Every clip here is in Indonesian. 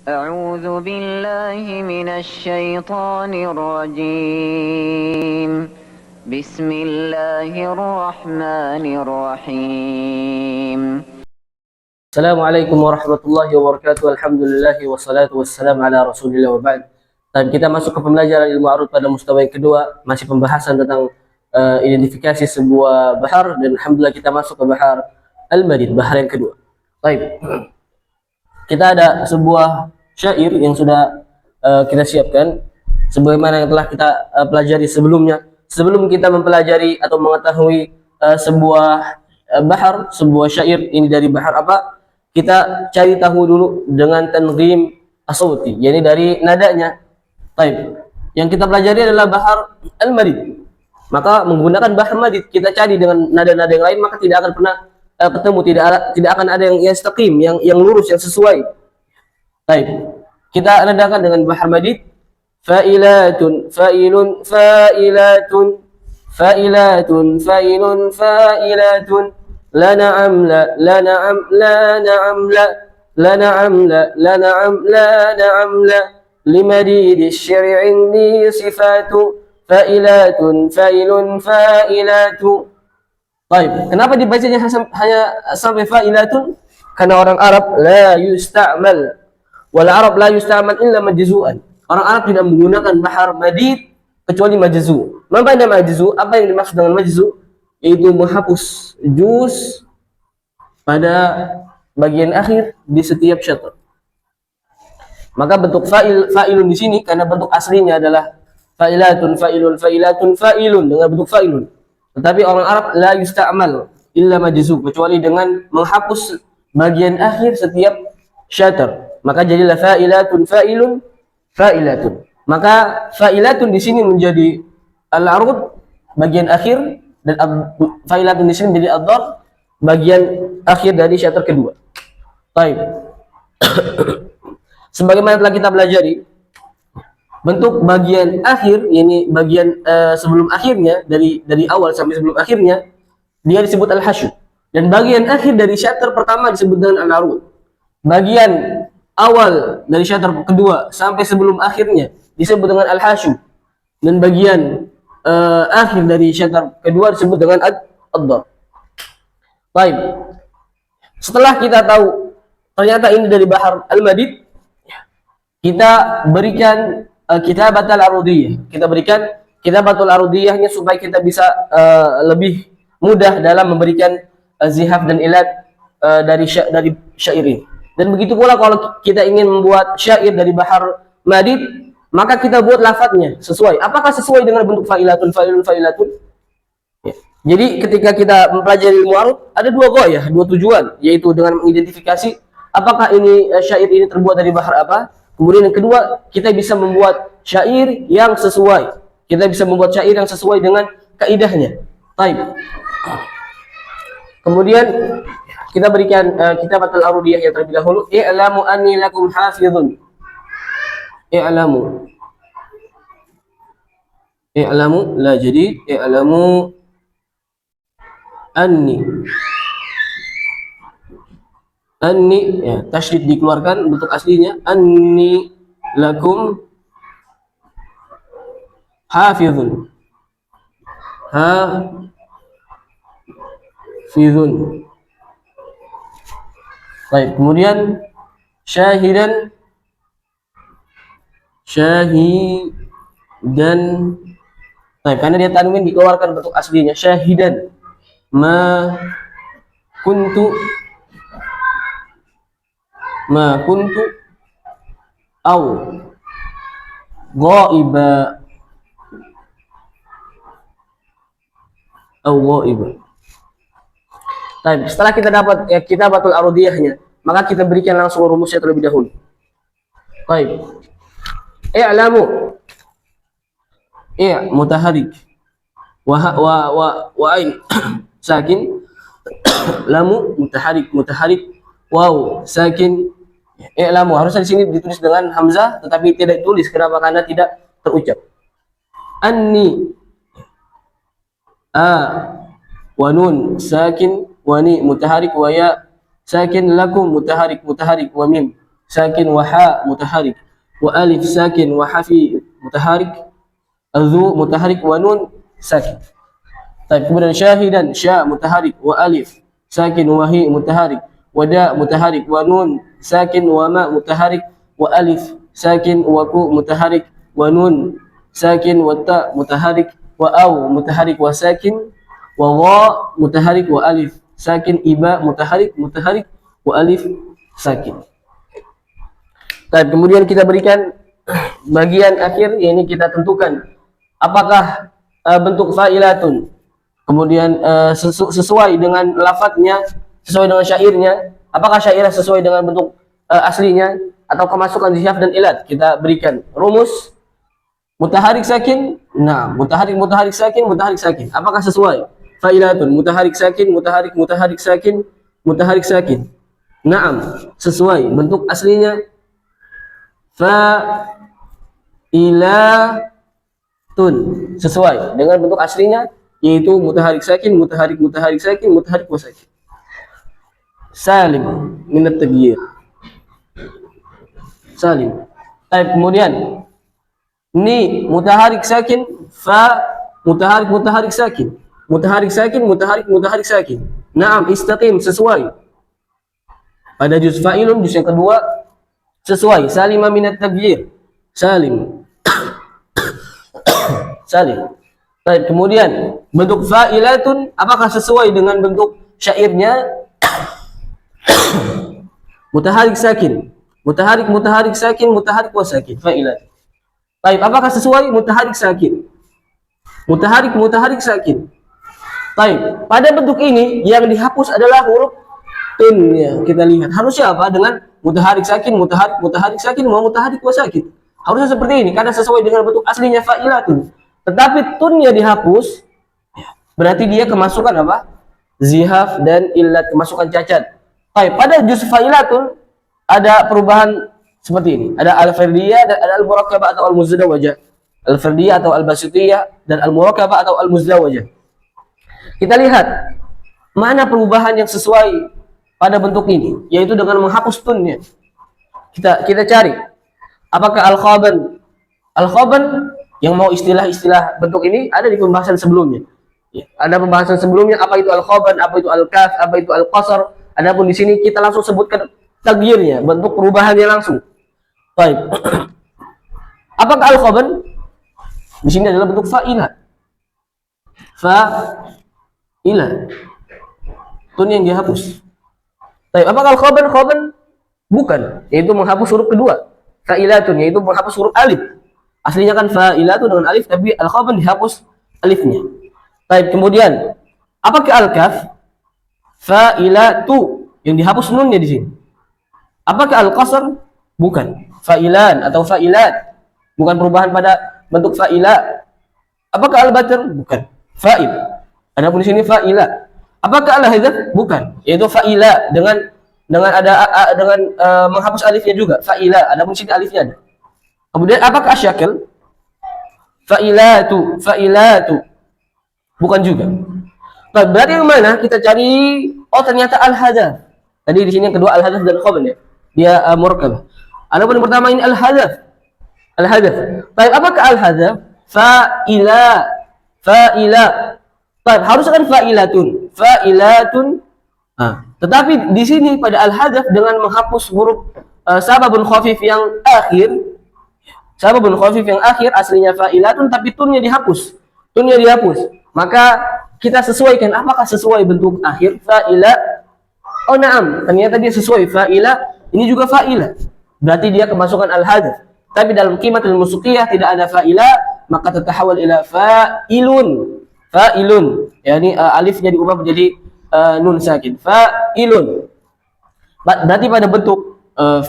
أعوذ بالله من الشيطان الرجيم. بسم الله الرحمن الرحيم. Assalamualaikum warahmatullahi wabarakatuh. Alhamdulillah wassalatu wassalamu ala Rasulillah wa ba'd. Dan kita masuk ke pembelajaran ilmu arud pada mustawa yang kedua, masih pembahasan tentang identifikasi sebuah bahar, dan alhamdulillah kita masuk ke bahar Al-Madid, bahar yang kedua. Baik. Kita ada sebuah syair yang sudah kita siapkan sebagaimana yang telah kita pelajari sebelumnya. Sebelum kita mempelajari atau mengetahui sebuah bahar, sebuah syair ini dari bahar apa, kita cari tahu dulu dengan tanzim as-sauti, yakni dari nadanya. Baik. Yang kita pelajari adalah bahar Al-Madid. Maka menggunakan bahar Madid kita cari dengan nada-nada yang lain, maka tidak akan pernah ketemu, tidak akan ada yang yastaqim, yang lurus, yang sesuai. Baik. Kita nadakan dengan bahar Madid. Fa'ilatun fa'ilun fa'ilatun fa'ilatun fa'ilun fa'ilatun la na'am la na'am la na'am la na'am la na'am la na'am la limadid asy-syar'i 'indi sifatu fa'ilatun fa'ilun fa'ilatu. Baik, kenapa dibacanya hanya sampai fa'ilatun? Karena orang Arab la yusta'mal, wal Arab la yusta'mal illa majzu'an. Orang Arab tidak menggunakan bahar Madid kecuali majzu. Apa yang majzu? Apa yang dimaksud dengan majzu? Yaitu menghapus juz pada bagian akhir di setiap syatr. Maka bentuk fa'ilun di sini karena bentuk aslinya adalah fa'ilatun fa'ilun fa'ilatun fa'ilun dengan bentuk fa'ilun. Tetapi orang Arab la yusta'mal illa majzu, kecuali dengan menghapus bagian akhir setiap syatr. Maka jadilah fa'ilatun fa'ilun fa'ilatun. Maka fa'ilatun di sini menjadi al-arud bagian akhir, dan fa'ilatun di sini menjadi ad-dar bagian akhir dari syatr kedua. Baik. Sebagaimana telah kita pelajari, bentuk bagian akhir, ini bagian sebelum akhirnya, dari awal sampai sebelum akhirnya, dia disebut al-hasyu. Dan bagian akhir dari syatr pertama disebut dengan al-arud. Bagian awal dari syatr kedua sampai sebelum akhirnya disebut dengan al-hasyu. Dan bagian akhir dari syatr kedua disebut dengan ad-dar. Baik. Setelah kita tahu ternyata ini dari bahar Al-Madid, kita berikan kitabatul arudiyah. Kita berikan kitabatul arudiyahnya supaya kita bisa lebih mudah dalam memberikan zihaf dan ilat dari syair ini. Dan begitu pula kalau kita ingin membuat syair dari bahar Madid, maka kita buat lafadznya sesuai. Apakah sesuai dengan bentuk fa'ilatun fa'ilun fa'ilatun? Ya. Jadi ketika kita mempelajari ilmu arud, ada dua tujuan, yaitu dengan mengidentifikasi apakah ini syair ini terbuat dari bahar apa. Kemudian yang kedua, kita bisa membuat syair yang sesuai. Kita bisa membuat syair yang sesuai dengan kaidahnya. Baik. Kemudian kita berikan kitabatul arudiyah yang terlebih dahulu. I'lamu anni lakum hafizun. I'lamu. I'lamu la jadid. I'lamu anni. Anni, ya, tasydid dikeluarkan bentuk aslinya. Anni lakum hafizun. Hafizun. Baik, kemudian syahidan baik, karena dia tanwin dikeluarkan bentuk aslinya syahidan. Ma kuntu au ghaiba au ghaiba. Baik, setelah kita dapat kitabatul arudiyahnya, maka kita berikan langsung rumusnya terlebih dahulu. Baik. I'lamu. Mutaharik. Wa ain sakin. Lamu mutaharik. Waw sakin. I'lamu harusnya di sini ditulis dengan hamzah, tetapi tidak ditulis. Kenapa? Karena tidak terucap. Anni wa nun sakin, wa ni mutaharik, wa ya sakin, lakum mutaharik wa mim sakin wa ha mutaharik, wa alif sakin wa hafi mutaharik, adzu mutaharik wa nun sakin. Baik, kemudian syahidan sya mutaharik wa alif sakin wa hi mutaharik, wa da mutaharik wa nun sakin wa ma mutaharik, wa alif sakin wa ku mutaharik wa nun sakin wa ta mutaharik, wa au mutaharik wa sakin, wa dha mutaharik wa alif sakin, iba mutaharik wa alif sakin. Baik, kemudian kita berikan bagian akhir, ini kita tentukan apakah bentuk fa'ilatun kemudian sesuai dengan lafadznya, sesuai dengan syairnya, apakah syairnya sesuai dengan bentuk aslinya atau kemasukan zihaf dan ilat. Kita berikan rumus mutaharik sakin, nah mutaharik sakin, apakah sesuai? Fa'ilatun mutaharik sakin, mutaharik sakin. Naam, sesuai bentuk aslinya. Fa'ilatun sesuai dengan bentuk aslinya, yaitu mutaharik sakin, mutaharik wa sakin. Salim min at-taghyir. Salim. Baik, kemudian ini mutaharik sakin, fa mutaharik sakin, mutaharik sakin. Naam, istaqim, sesuai. Pada juz fa'ilun, juz yang kedua, sesuai. Salima minat taghyir, salim. Salim. Baik, kemudian bentuk fa'ilatun apakah sesuai dengan bentuk syairnya? Mutaharik sakin, mutaharik sakin, mutaharik wa sakin, fa'ilatun. Baik, apakah sesuai? Mutaharik sakin, mutaharik sakin. Baik, pada bentuk ini yang dihapus adalah huruf tun ya. Kita lihat harusnya apa? Dengan mutaharik sakin, mutaharik sakin, wa mutaharik wa sakin. Harusnya seperti ini karena sesuai dengan bentuk aslinya fa'ilatun. Tetapi tunnya dihapus, berarti dia kemasukan apa? Zihaf dan illat, kemasukan cacat. Baik, pada juz fa'ilatun ada perubahan seperti ini. Ada al-fardiyah dan ada al-murakkabah atau al-muzdawajah. Al-fardiyah atau al-basitiyah dan al-murakkabah atau al-muzdawajah. Kita lihat mana perubahan yang sesuai pada bentuk ini, yaitu dengan menghapus tunnya. Kita cari apakah al-khaban yang mau istilah-istilah bentuk ini ada di pembahasan sebelumnya. Ya, ada pembahasan sebelumnya apa itu al-khaban, apa itu al-kaf, apa itu al-qasar. Adapun di sini kita langsung sebutkan taghyirnya, bentuk perubahannya langsung. Baik. Apakah al-khaban? Di sini adalah bentuk fa'ilah. Fa'ilah. Tun yang dihapus. Baik, apakah al-khaban? Khaban bukan, yaitu menghapus huruf kedua. Fa'ilatun, yaitu menghapus huruf alif. Aslinya kan fa'ilatun dengan alif, tapi al-khaban dihapus alifnya. Baik, kemudian apakah al-kaf? Fa'ilatu, yang dihapus nunnya di sini. Apakah al-qasr? Bukan. Fa'ilan atau fa'ilat, bukan perubahan pada bentuk fa'ila. Apakah al-batr? Bukan. Fa'il. Adapun di sini fa'ila. Apakah al-hadzaf? Bukan. Yaitu fa'ila dengan menghapus alifnya juga. Fa'ila. Adapun di sini alifnya ada. Kemudian apakah asyakil? Fa'ilatu. Bukan juga. Nah, berarti yang mana kita cari? Oh, ternyata al-hadzaf. Tadi di sini yang kedua al-hadzaf dan khaban ya. Dia murakkabah. Adapun yang pertama ini al-hadzaf. Baik, apakah al-hadzaf? Fa'ila. Baik, harusnya kan fa'ilatun. Tetapi di sini pada al-hadzaf dengan menghapus huruf sababun khafif yang akhir. Sababun khafif yang akhir aslinya fa'ilatun tapi tunnya dihapus. Maka kita sesuaikan apakah sesuai bentuk akhir fa'ila. Oh na'am, ternyata dia sesuai fa'ila, ini juga fa'ila. Berarti dia kemasukan al-hadzaf. Tapi dalam qimatul musuqiyah tidak ada fa'ila, maka tatahawal ila fa'ilun. Yani alifnya diubah menjadi nun sakin. Fa'ilun. Berarti pada bentuk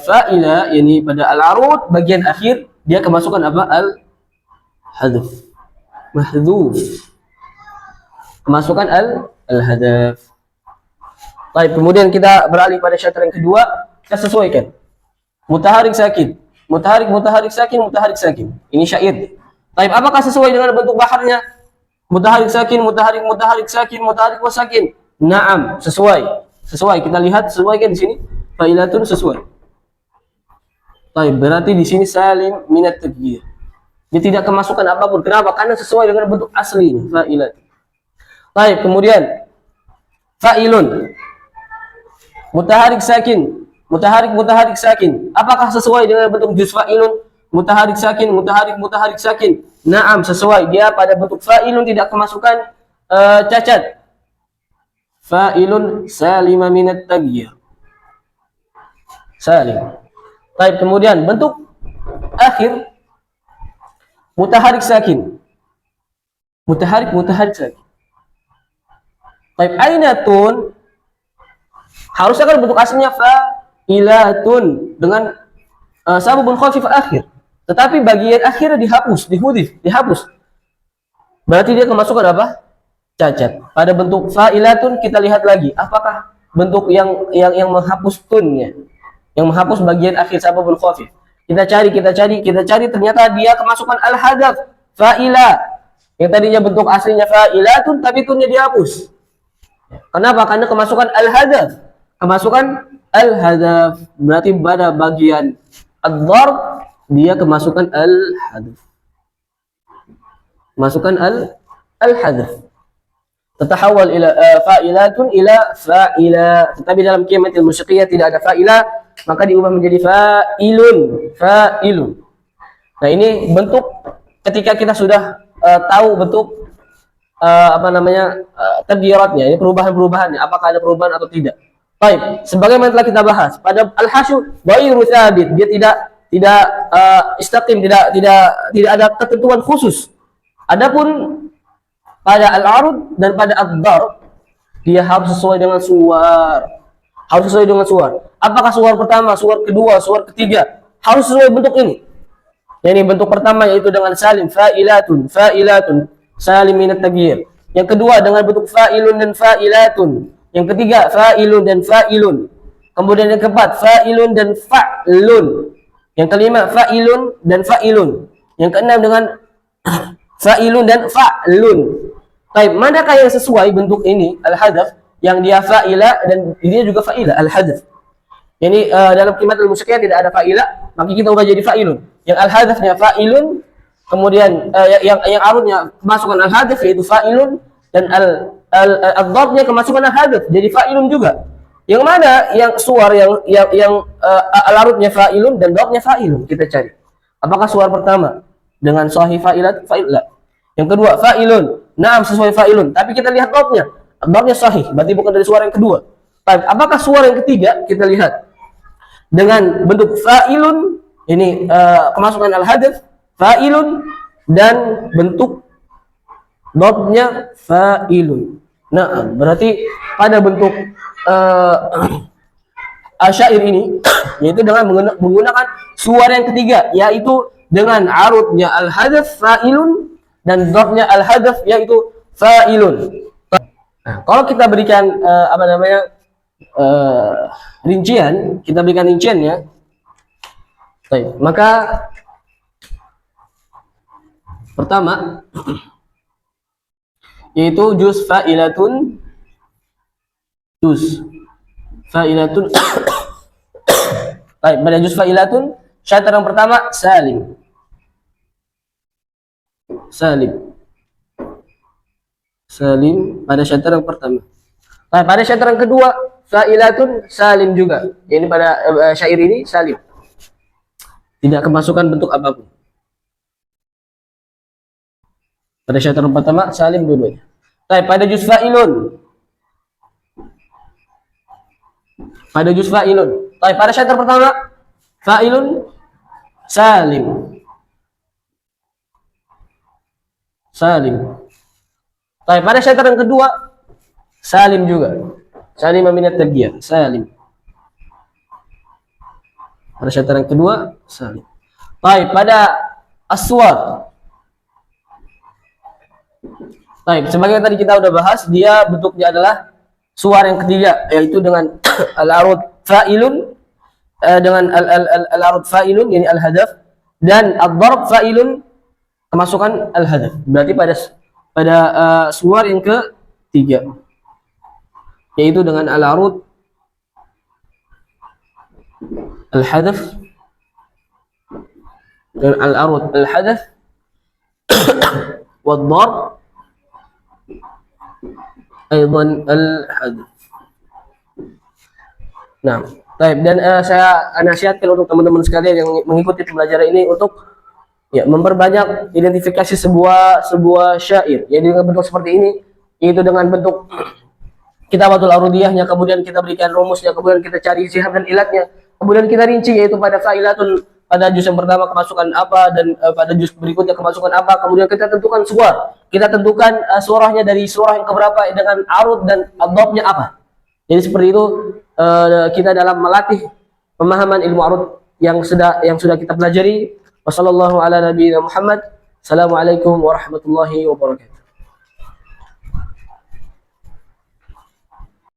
fa'ila, yani pada al-arud bagian akhir dia kemasukan apa? Al-hadzaf. Mahdhuf. Kemasukan al-hadzaf. Baik, kemudian kita beralih pada syair yang kedua, kita sesuaikan. Mutaharik sakin. Ini syair. Baik, apakah sesuai dengan bentuk baharnya? Mutaharik sakin, mutaharik wa sakin. Naam, sesuai. Kita lihat sesuaikan di sini. Fa'ilatun sesuai. Baik, berarti di sini salim minat taghyir. Dia tidak kemasukan apapun. Kenapa? Karena sesuai dengan bentuk aslinya, fa'ilat. Baik, kemudian fa'ilun. Mutaharik sakin. Mutaharik sakin. Apakah sesuai dengan bentuk juz fa'ilun? Mutaharik mutaharik sakin. Naam, sesuai. Dia pada bentuk fa'ilun tidak kemasukan cacat. Fa'ilun salima minat taghyir. Salim. Baik, kemudian bentuk akhir mutaharik sakin. Mutaharik sakin. Baik, ainatun harusnya kan bentuk aslinya fa'ilatun dengan sababun khafif akhir. Tetapi bagian akhirnya dihapus, dihapus. Berarti dia kemasukan apa? Cacat. Pada bentuk fa'ilatun kita lihat lagi, apakah bentuk yang menghapus tunnya, yang menghapus bagian akhir sababul khafif. Kita cari, ternyata dia kemasukan al-hadaf, fa'ila. Yang tadinya bentuk aslinya fa'ilatun tapi tunnya dihapus. Kenapa? Karena kemasukan al-hadaf. Berarti pada bagian ad-darb dia kemasukan al-hadaf. Masukkan al-hadaf. Tatahawal ila fa'ilatun ila fa'ila. Tetapi dalam qiamatil musyaqiyah tidak ada fa'ila, maka diubah menjadi fa'ilun. Nah, ini bentuk ketika kita sudah tahu bentuk tadyiratnya, ini perubahan-perubahannya, apakah ada perubahan atau tidak. Baik, sebagaimana telah kita bahas pada al-hasyu ghairu tsabit, dia tidak istaqim, tidak ada ketentuan khusus. Adapun pada al-arud dan pada ad-darb dia harus sesuai dengan suwar. Apakah suwar pertama, suwar kedua, suwar ketiga? Harus sesuai bentuk ini. Ini bentuk pertama yaitu dengan salim fa'ilatun, salim minat taghyir. Yang kedua dengan bentuk fa'ilun dan fa'ilatun. Yang ketiga fa'ilun dan fa'ilun. Kemudian yang keempat fa'ilun dan fa'lun. Yang kelima fa'ilun dan fa'ilun. Yang keenam dengan fa'ilun dan fa'lun. Baik, manakah yang sesuai bentuk ini al-hadaf yang dia fa'ila dan dia juga fa'ila al-hadaf. Ini dalam qiamatul musyaqiyah tidak ada fa'ila, maka kita ubah jadi fa'ilun. Yang al-hadafnya fa'ilun, kemudian yang arudnya kemasukan al-hadaf yaitu fa'ilun, dan ad-darbnya kemasukan al-hadaf jadi fa'ilun juga. Yang mana yang suar yang al-arudnya fa'ilun dan darbnya fa'ilun, kita cari. Apakah suar pertama dengan sahih fa'ilat? Fa'ilat. Yang kedua fa'ilun. Naam, sesuai fa'ilun, tapi kita lihat darbnya. Darbnya sahih, berarti bukan dari suara yang kedua. Baik, apakah suara yang ketiga? Kita lihat dengan bentuk fa'ilun, ini kemasukan al-hadaf fa'ilun, dan bentuk darbnya fa'ilun. Nah, berarti pada bentuk asyair ini yaitu dengan menggunakan suara yang ketiga, yaitu dengan arudnya al-hadaf fa'ilun dan darbnya al-hadaf yaitu fa'ilun. Nah, kalau kita berikan rincian, kita berikan rinciannya. Baik, maka pertama yaitu juz fa'ilatun. Baik, pada juz fa'ilatun syarat yang pertama salim. Salim pada syarat yang pertama. Nah, pada syarat yang kedua fa'ilatun salim juga. Ini pada syair ini salim. Tidak kemasukan bentuk apapun. Pada syarat yang pertama salim dua-duanya. Nah, pada juz fa'ilun. Pada syarat yang pertama fa'ilun salim. Baik, pada syarat yang kedua salim juga. Salim minat taghyir, salim. Pada syarat yang kedua salim. Baik, pada aswat. Baik, sebagai tadi kita udah bahas, dia bentuknya adalah suara yang ketiga, yaitu dengan al-arud fa'ilun, dengan al-arud fa'ilun, yani al-hadaf, dan ad-darb fa'ilun, kemasukan al-hadaf. Berarti pada suara yang ketiga, yaitu dengan al-arud, al-hadaf, dengan al-arud al-hadath wad-darb aidan al-hadath. Nah, baik, dan saya nasihatkan untuk teman-teman sekalian yang mengikuti pembelajaran ini untuk ya memperbanyak identifikasi sebuah syair ya dengan bentuk seperti ini, yaitu dengan bentuk kitabatul arudiyahnya, kemudian kita berikan rumusnya, kemudian kita cari sihab dan ilatnya, kemudian kita rinci yaitu pada failatul, pada juz yang pertama kemasukan apa, dan pada juz berikutnya kemasukan apa, kemudian kita tentukan suara, kita tentukan surahnya dari surah yang keberapa dengan arud dan adhabnya apa. Jadi seperti itu kita dalam melatih pemahaman ilmu arud yang sudah kita pelajari. Wassallallahu ala nabiyina Muhammad. Assalamualaikum warahmatullahi wabarakatuh.